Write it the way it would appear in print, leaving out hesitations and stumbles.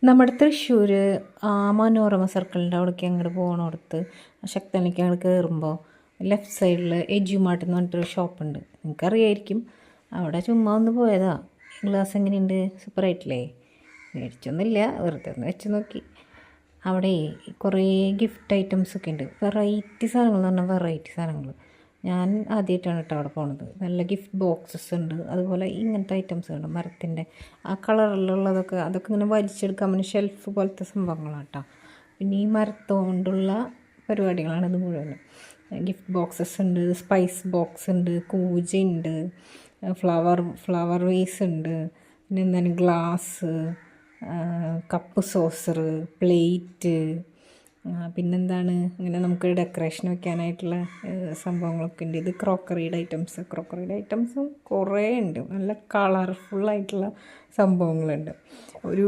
നമ്മുടെ തൃശ്ശൂർ മനോരമ സർക്കിളിൻ്റെ അവിടേക്ക് അങ്ങോട്ട് പോകണോടത്ത് ശക്തനിലേക്ക് അങ്ങോട്ട് കയറുമ്പോൾ ലെഫ്റ്റ് സൈഡിൽ എജ്യുമാർട്ട് എന്ന് പറഞ്ഞിട്ടൊരു ഷോപ്പുണ്ട്. നിങ്ങൾക്കറിയായിരിക്കും. അവിടെ ചുമ്മാ ഒന്ന് പോയതാ. ഗ്ലാസ് എങ്ങനെയുണ്ട്? സൂപ്പറായിട്ടില്ലേ? മേടിച്ചൊന്നുമില്ല, വെറുതെ ഒന്ന് വെച്ച് നോക്കി. അവിടെ കുറേ ഗിഫ്റ്റ് ഐറ്റംസ് ഒക്കെ ഉണ്ട്. വെറൈറ്റി സാധനങ്ങൾ എന്ന് പറഞ്ഞാൽ വെറൈറ്റി സാധനങ്ങൾ. ഞാൻ ആദ്യമായിട്ടാണ് കേട്ടോ അവിടെ പോണത്. നല്ല ഗിഫ്റ്റ് ബോക്സസ് ഉണ്ട്, അതുപോലെ ഇങ്ങനത്തെ ഐറ്റംസ് ഉണ്ട്. മരത്തിൻ്റെ ആ കളറിലുള്ളതൊക്കെ അതൊക്കെ ഇങ്ങനെ വലിച്ചെടുക്കാൻ വേണ്ടി ഷെൽഫ് പോലത്തെ സംഭവങ്ങളാണ് കേട്ടോ. പിന്നെ ഈ മരത്തോണ്ടുള്ള പരിപാടികളാണ് ഇത് മുഴുവനും. ഗിഫ്റ്റ് ബോക്സസ് ഉണ്ട്, സ്പൈസ് ബോക്സ് ഉണ്ട്, കൂജയുണ്ട്, ഫ്ലവർ വേസ് ഉണ്ട്, പിന്നെ എന്താണ് ഗ്ലാസ്, കപ്പ് സോസർ, പ്ലേറ്റ്, പിന്നെന്താണ് ഇങ്ങനെ നമുക്ക് ഡെക്കറേഷൻ വെക്കാനായിട്ടുള്ള സംഭവങ്ങളൊക്കെ ഉണ്ട്. ഇത് ക്രോക്കറിയുടെ ഐറ്റംസും കുറേ ഉണ്ട്. നല്ല കളർഫുള്ളായിട്ടുള്ള സംഭവങ്ങളുണ്ട്. ഒരു